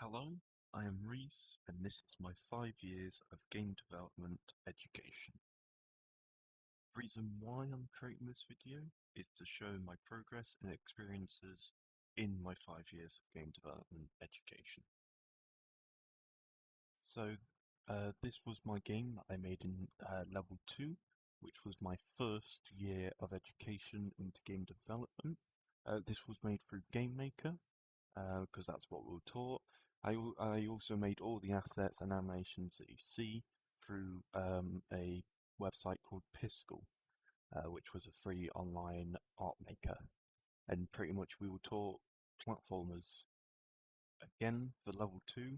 Hello, I am Reese, and this is my 5 years of game development education. The reason why I'm creating this video is to show my progress and experiences in my 5 years of game development education. So, this was my game that I made in level 2, which was my first year of education into game development. This was made through GameMaker, because that's what we were taught. I also made all the assets and animations that you see through a website called Piskel, which was a free online art maker. And pretty much we were taught platformers. Again, for level 2,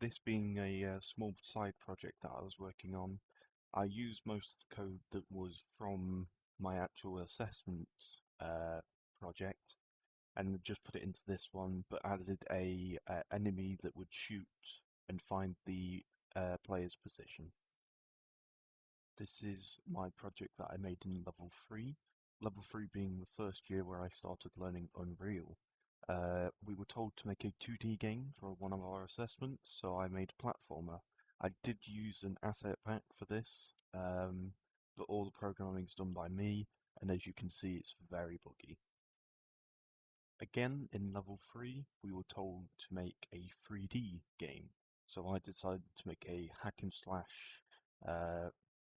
this being a small side project that I was working on, I used most of the code that was from my actual assessment project and just put it into this one, but added a enemy that would shoot and find the player's position. This is my project that I made in level 3. Level 3 being the first year where I started learning Unreal. We were told to make a 2D game for one of our assessments, so I made a platformer. I did use an asset pack for this, but all the programming is done by me, and as you can see, it's very buggy. Again, in level 3, we were told to make a 3D game, so I decided to make a hack and slash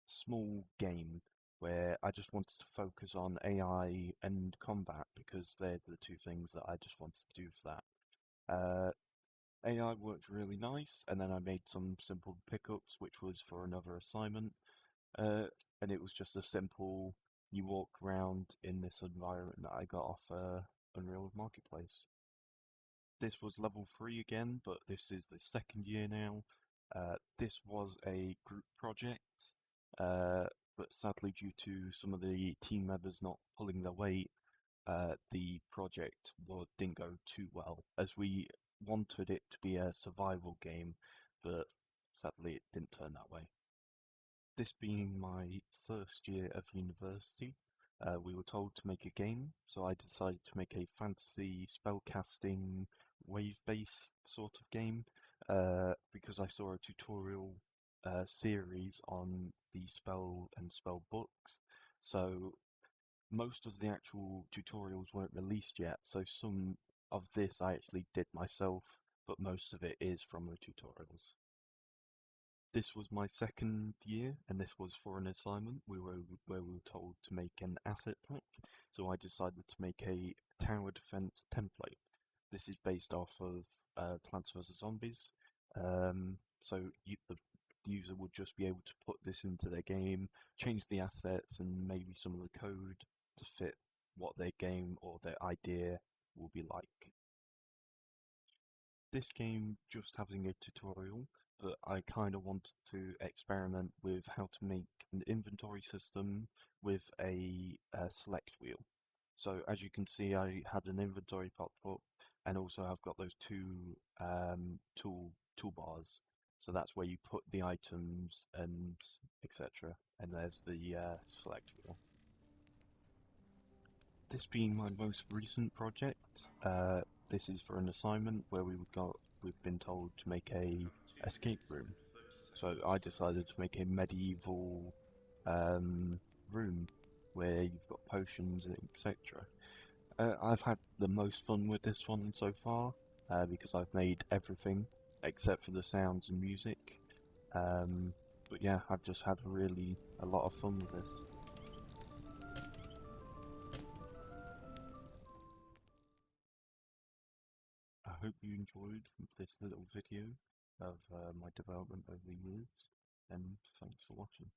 small game where I just wanted to focus on AI and combat because they're the two things that I just wanted to do for that. AI worked really nice, and then I made some simple pickups, which was for another assignment, and it was just a simple, you walk around in this environment that I got off Unreal Marketplace. This was level 3 again, but this is the second year now. This was a group project, but sadly due to some of the team members not pulling their weight, the project didn't go too well, as we wanted it to be a survival game, but sadly it didn't turn that way. This being my first year of university, we were told to make a game, so I decided to make a fantasy spellcasting wave-based sort of game, because I saw a tutorial series on the spell and spell books. So most of the actual tutorials weren't released yet, so some of this I actually did myself, but most of it is from the tutorials. This was my second year, and this was for an assignment where we were told to make an asset pack, so I decided to make a tower defense template. This is based off of Plants vs Zombies, so the user would just be able to put this into their game, change the assets and maybe some of the code to fit what their game or their idea will be like. This game just having a tutorial, but I kind of wanted to experiment with how to make an inventory system with a select wheel. So as you can see, I had an inventory pop up, and also I've got those two toolbars. So that's where you put the items and etc. And there's the select wheel. This being my most recent project, this is for an assignment where we've been told to make a escape room. So I decided to make a medieval room where you've got potions and etc. I've had the most fun with this one so far, because I've made everything except for the sounds and music. But yeah, I've just had really a lot of fun with this. I hope you enjoyed this little video of my development over the years, and thanks for watching.